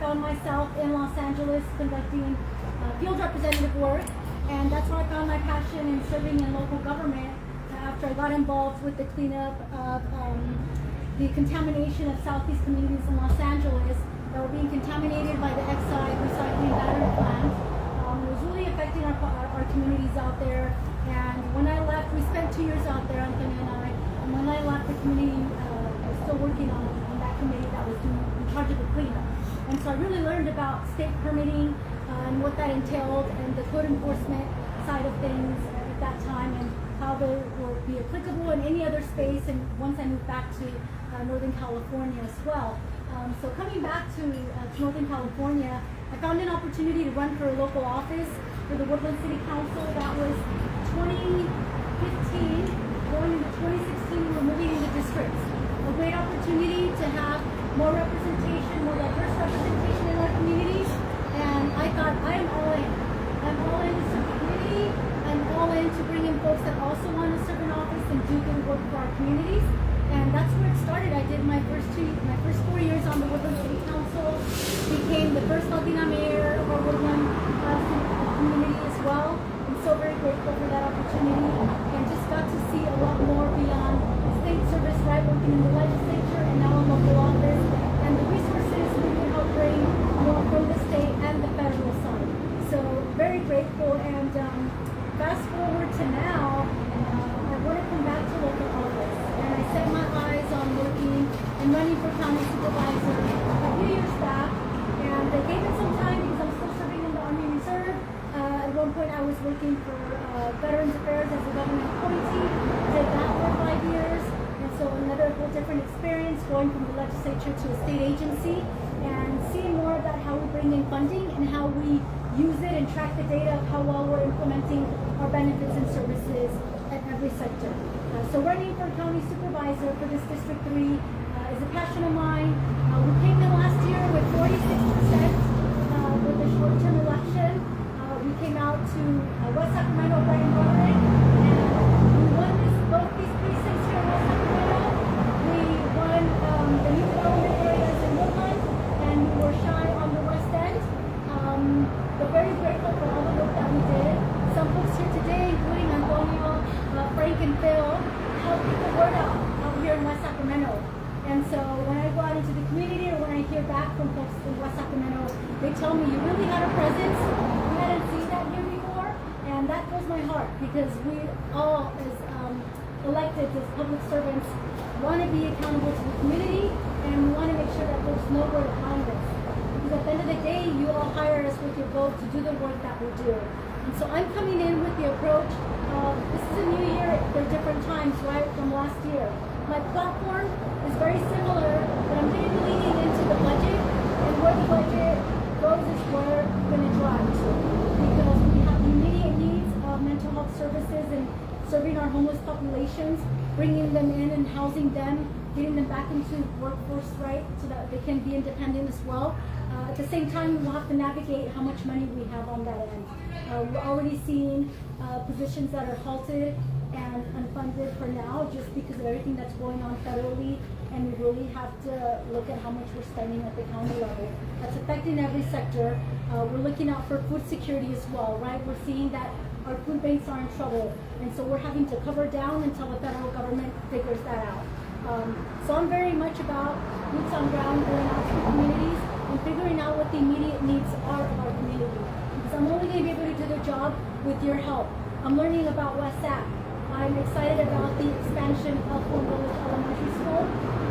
found myself in Los Angeles conducting field representative work, and that's where I found my passion in serving in local government after I got involved with the cleanup of the contamination of Southeast communities in Los Angeles that were being contaminated by the Exide recycling battery plant. It was really affecting our communities out there, and when I left, we spent 2 years out there, Anthony and I, and when I left the community, I was still working on that committee that was in charge of the cleanup. And so I really learned about state permitting and what that entailed, and the code enforcement side of things at that time, and how they will be applicable in any other space, and once I moved back to Northern California as well. So coming back to Northern California, I found an opportunity to run for a local office for the Woodland City Council. That was 2015, going into 2016, we were moving into districts. A great opportunity to have more representation, more diverse representation in our communities, and I thought, I am all in. I'm all in to serve the community. I'm all in to bring in folks that also want to serve in office and do good work for our communities. And that's where it started. I did my first 4 years on the Woodland City Council, became the first Latina mayor of our Woodland community as well. I'm so very grateful for that opportunity, and just got to see a lot more beyond state service, right, working in the legislature and now in local office, and the resources we can help bring more from the state and the federal side. So very grateful, and fast forward to now, I want to come back to local office, and I set my eyes on working and running for county supervisor a few years back, and they gave it some time because I'm still serving in the Army Reserve. At one point I was working for Veterans Affairs as a government appointee, did that for 5 years, and so another whole different experience going from the legislature to a state agency, and seeing more about how we bring in funding and how we use it and track the data of how well we're implementing our benefits and services at every sector. So running for county supervisor for this District 3 is a passion of mine. We came in last year with 46% with the short-term election. We came out to West Sacramento, Brian Roderick, and we won both these precincts here in West Sacramento. We won the new development areas in Woodland, and we were shy on the West End. But very grateful for all the work that we did. Some folks here today, including Antonio, Frank, and Phil, helped get the word out here in West Sacramento. And so when I go out into the community, or when I hear back from folks in West Sacramento, they tell me, you really had a presence. We hadn't seen that here before, and that fills my heart, because we all, as elected as public servants, want to be accountable to the community, and we want to make sure that folks know where to find us. Because at the end of the day, you all hire us with your vote to do the work that we do. And so I'm coming in with the approach of, this is a new year, there are different times, right, from last year. My platform is very similar, but I'm going to be leaning into the budget, and where the budget goes is where we're going to drive to. Because we have the immediate needs of mental health services and serving our homeless populations, bringing them in and housing them, getting them back into the workforce, right, so that they can be independent as well. At the same time, we'll have to navigate how much money we have on that end. We're already seeing positions that are halted and unfunded for now, just because of everything that's going on federally, and we really have to look at how much we're spending at the county level. That's affecting every sector. We're looking out for food security as well, right? We're seeing that our food banks are in trouble, and so we're having to cover down until the federal government figures that out. So I'm very much about boots on ground, going out to the communities and figuring out what the immediate needs are of our community. Because I'm only going to be able to do the job with your help. I'm learning about West Sac. I'm excited about the expansion of Home Village Elementary School.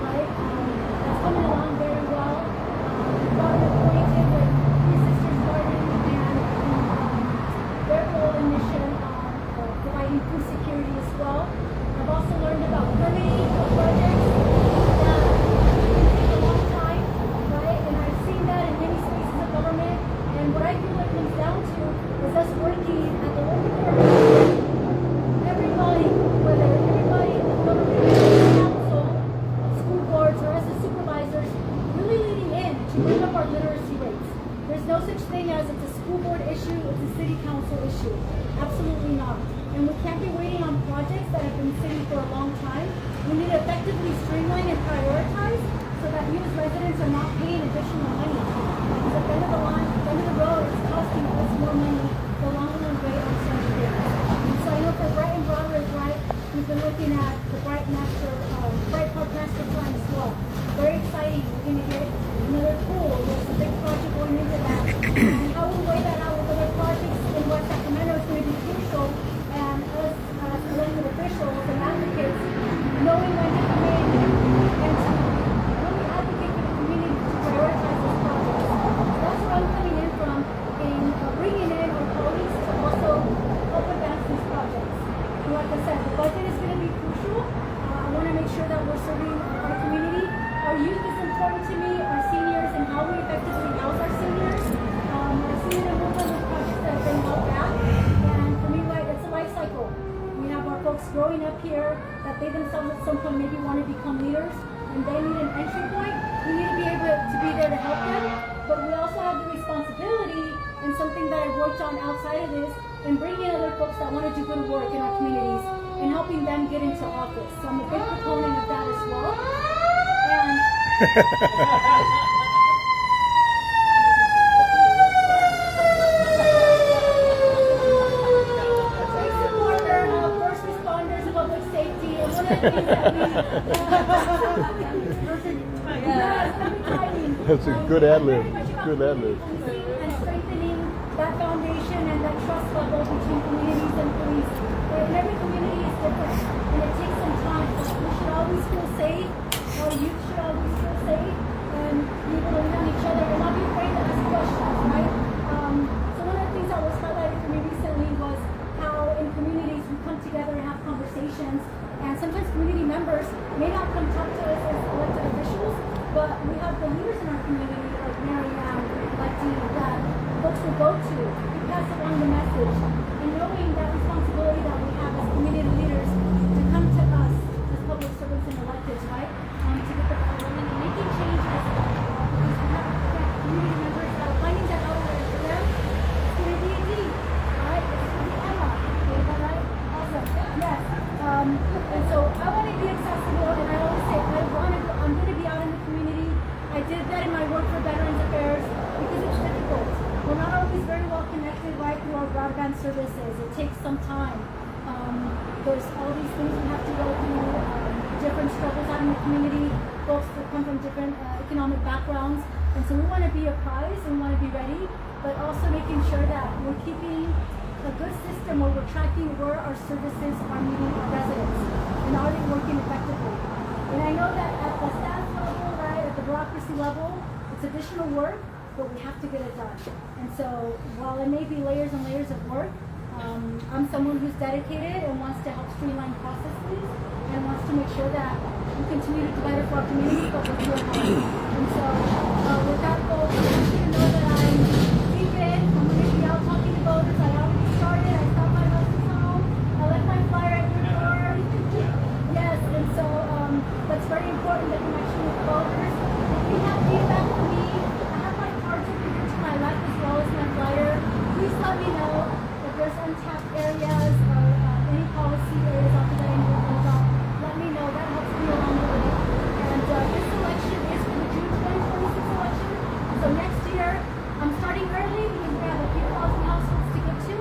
Right? That's coming along very well. We've gotten acquainted with Three Sisters Garden and their role and mission on providing food security as well. I've also learned about permitting of projects that take a long time, right? And I've seen that in many spaces of government. And what I feel it comes down to is us working at the local government. Everybody, whether everybody in the government, council, school boards, or as the supervisors, really leaning in to bring up our literacy rates. There's no such thing as it's a school board issue, it's a city council issue. Absolutely not. And we can't be waiting on projects that have been sitting for a long time. We need to effectively streamline and prioritize so that you as residents are not paying additional money. at the end of the line, at the end of the road, it's costing us more money the longer we wait on some repairs. And so I know for Bright and Broadway, right, we've been looking at the Bright Park Master Plan as well. Very exciting. We're going to get another pool. There's a big project going into that. And how we weigh that out with other projects in West Sacramento is going to be crucial. And us as elected officials and advocates, knowing when to come in and to really advocate for the community to prioritize those projects. That's where I'm coming in from, in bringing in our colleagues to also help advance these projects. And like I said, the budget is going to be crucial. I want to make sure that we're serving our community. Our youth is important to me, our seniors, and how we effectively house our seniors. I've seen it in both of those projects that have been held back. And for me, right, it's a life cycle. We have our folks growing up here that they themselves at some point maybe want to become leaders, and they need an entry point. We need to be able to be there to help them, but we also have the responsibility, and something that I've worked on outside of this, in bringing other folks that want to do good work in our communities and helping them get into office. So I'm a big proponent of that as well. And first responders and public safety, and one of the things that we That's a good ad-lib. Good ad-lib. And strengthening that foundation and that trust level between communities and police. And every community is different, and it takes some time. So we should always feel safe. Our youth should always feel safe and be able to lean on each other and not be afraid to ask questions, right? So one of the things that was highlighted for me recently was how in communities we come together and have conversations, and sometimes community members may not come talk to us as elected officials, but we have the leaders in our community, like Mary Ann, like Dee, that folks will go to. We pass along the message, and knowing that responsibility that we have as community leaders to come to us as public servants and electeds, right? To get the ball rolling and making changes, because we have community members that are finding that out there for them. It's going to be a D, right? It's going to be Emma. Okay, is that right? Awesome. Yes. And so I want to be accessible, and I always say I'm going to be out in the community. I did that in my work for Veterans Affairs because it's difficult. We're not always very well connected right through our broadband services. It takes some time. There's all these things we have to go through, different struggles out in the community, folks that come from different economic backgrounds. And so we want to be apprised and we want to be ready, but also making sure that we're keeping a good system where we're tracking where our services are meeting our residents and are they working effectively. And I know that at the staff level, right, at the bureaucracy level, it's additional work, but we have to get it done. And so while it may be layers and layers of work, I'm someone who's dedicated and wants to help streamline processes and wants to make sure that we continue to do better for our community, but with your help. And so with that goal, I want you to know that I'm deep in. I'm going to be out talking to voters. I already started. I stopped my husband's home. I left my flyer at your door. Yes, and so that's very important, the connection with voters. If you have feedback for me, I have my cards over here to my left as well as my flyer. Please let me know if there's untapped areas or any policy areas out there that I need to know about. Let me know. That helps me along the way. And this election is for the June 2026 election. So next year, I'm starting early because we have a few thousand households to get to.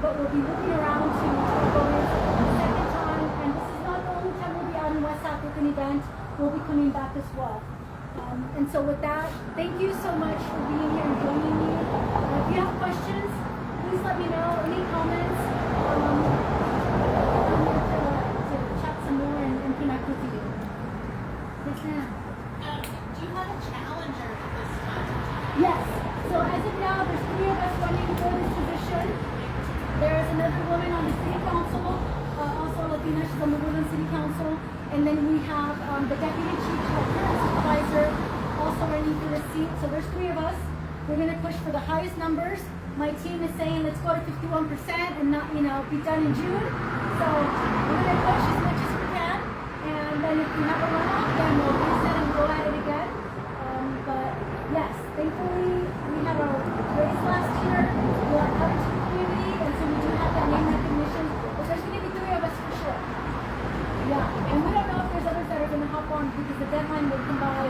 But we'll be moving around to our voters the second time. And this is not the only time we'll be out in West African event. We'll be coming back as well. And so with that, thank you so much for being here and joining me. If you have questions, please let me know. Any comments? I'm here to chat some more and connect with you. Yes, ma'am. Do you have a challenger at this time? Yes. So as of now, there's 3 of us running for this position. There's another woman on the city council, also Latina, she's on the Women's City Council. And then we have the deputy chief supervisor also running for the seat. So there's 3 of us. We're going to push for the highest numbers. My team is saying let's go to 51% and not, be done in June. So we're going to push as much as we can. And then if we have a runoff, then we'll reset and go at it again. But yes, thankfully we had our race last year. We are out into the community, and so we do have that name recognition. But there's going to be 3 of us for sure. Yeah, and we don't know if there's others that are going to hop on because the deadline will come by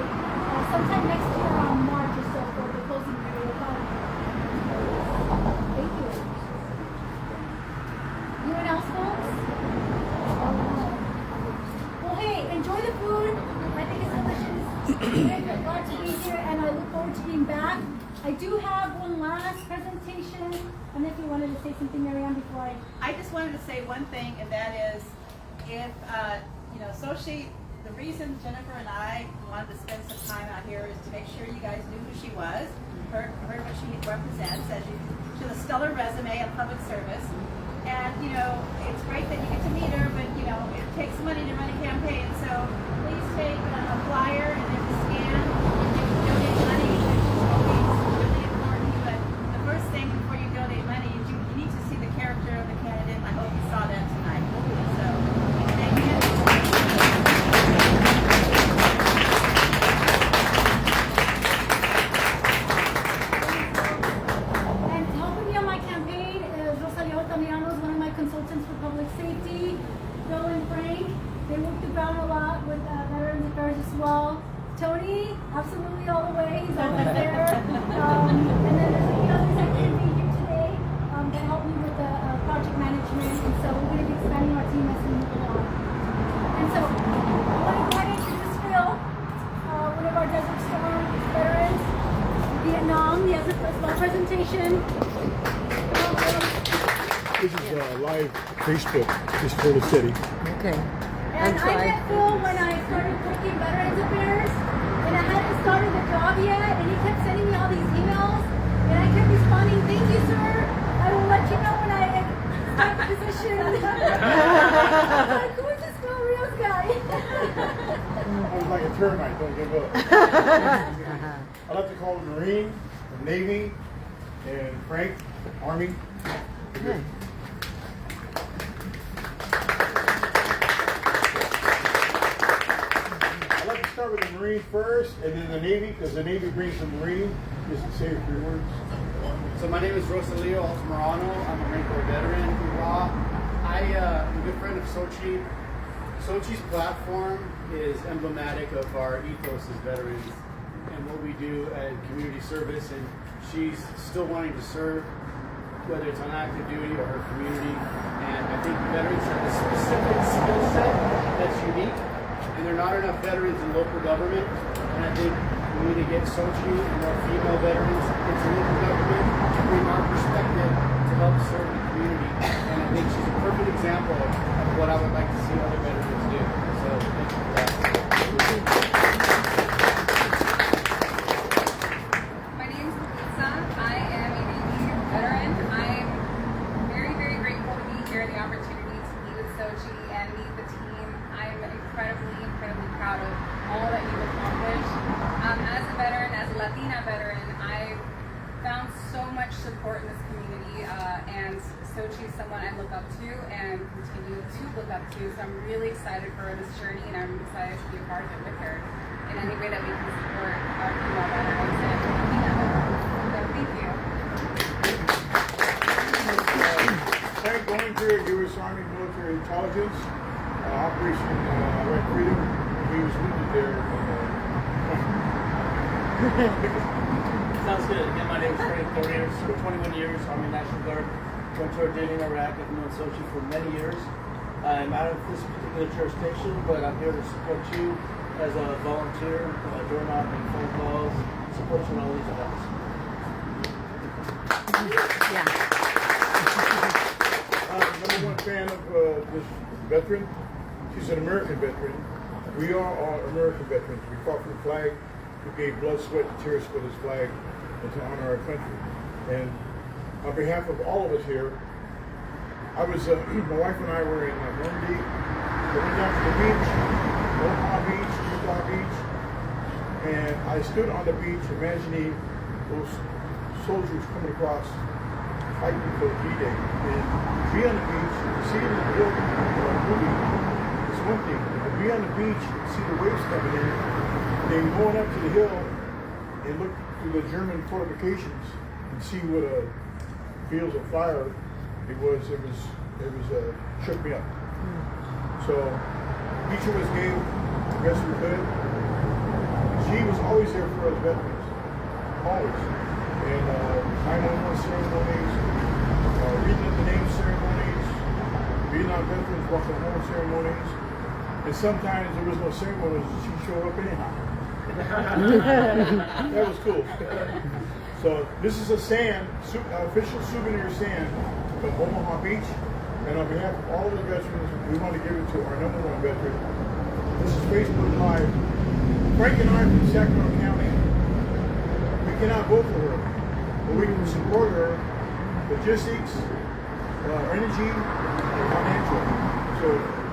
sometime next year around March or so for the closing. I do have one last presentation. And if you wanted to say something, Marianne, before I just wanted to say one thing, and that is, if Xochitl, the reason Jennifer and I wanted to spend some time out here is to make sure you guys knew who she was, heard what she represents, she has a stellar resume of public service. And it's great that you get to meet her, but it takes money to run a campaign. So please take a flyer and there's a scan. You can donate money, which is always really important. But the first thing before you donate money, you need to see the character of the candidate. And I hope you saw that tonight. So thank you. And helping me on my campaign is Rosalio Tamiano, one of my consultants for public safety. Bill and Frank, they work the ground a lot with Veterans Affairs as well. Tony, absolutely all the way, he's always there. And then there's a few others that couldn't be here today that help me with the project management. And so we're going to be expanding our team as we move along. And so I want to go ahead and introduce Phil, one of our Desert Storm veterans, Vietnam. He has a small presentation. This is live Facebook, just for the city. Okay. And I met Phil when I started working Veterans Affairs, and I hadn't started the job yet, and he kept sending me all these emails, and I kept responding, "Thank you, sir. I will let you know when I start the position." I was like, who is this Phil Rios guy? I was like a termite, don't give up. I like to call the Marine, the Navy, and Frank, Army. Okay. I like to start with the Marine first, and then the Navy, because the Navy brings the Marine. Just to say a few words. So my name is Rosalio Altamirano. I'm a Marine Corps veteran. I'm a good friend of Xochitl. Xochitl's platform is emblematic of our ethos as veterans and what we do at community service. And she's still wanting to serve, whether it's on active duty or her community. And I think veterans have a specific skill set that's unique. And there are not enough veterans in local government. And I think we need to get Xochitl and more female veterans into local government to bring our perspective to help serve the community. And I think she's a perfect example of what I would like to see other veterans do. So thank you for that. My name is Lisa. I am a Navy veteran. I'm very, very grateful to be here and the opportunity to meet with Xochitl and meet the team. I'm incredibly, incredibly proud of all that you've accomplished. As a veteran, as a Latina veteran, I've found so much support in this community, and Xochitl is someone I look up to and continue to look up to. So I'm really excited for this journey, and I'm excited to be a part of it with her in any way that we can support our female veterans and Latina veterans. So thank you. Frank Bollinger, U.S. Army Military Intelligence, Operation Red Freedom. He was wounded there. Sounds good. Again, my name is Frank Bollinger. So 21 years, Army National Guard. Went to Jordan, Iraq. I've known Xochitl for many years. I'm out of this particular jurisdiction, but I'm here to support you as a volunteer, door knocking, phone calls, support you in all these events. Yeah. Number one fan of this veteran. She's an American veteran. We are all American veterans. We fought for the flag. We gave blood, sweat, and tears for this flag and to honor our country. And on behalf of all of us here, I was, my wife and I were in Normandy. We went down to the beach, Omaha Beach, Utah Beach, and I stood on the beach imagining those soldiers coming across fighting for D-Day. And to be on the beach, to see it in the building, movie, is one thing. To be on the beach and see the waves coming in, and then going up to the hill and look through the German fortifications and see what fields of fire it was shook me up. So each of us gave the best we could. She was always there for us veterans, always. And 911 ceremonies, reading the name ceremonies, Vietnam veterans walking home ceremonies, and sometimes there was no ceremonies, she showed up anyhow. That was cool. So this is a official souvenir stand from Omaha Beach. And on behalf of all the veterans, we want to give it to our #1 veteran. This is Facebook Live. Frank and I are from Sacramento County. We cannot vote for her, but we can support her logistics, energy, and financial. So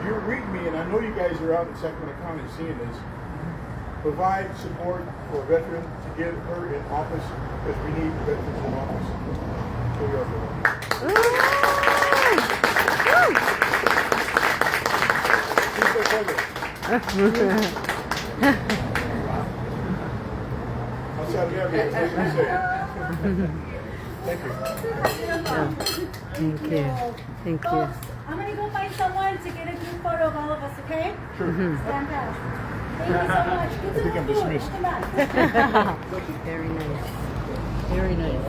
you're reading me, and I know you guys are out in Sacramento County seeing this. Provide support for a veteran to get her in office, because we need veterans in office. Here we are, outside of that, what can you say? Thank you. Thank you. Thank you. Folks, I'm going to go find someone to get a group photo of all of us, okay? Sure. Stand fast. Thank you so much. Good to I think I'm meet you. dismissed. Welcome back. Very nice. Very nice.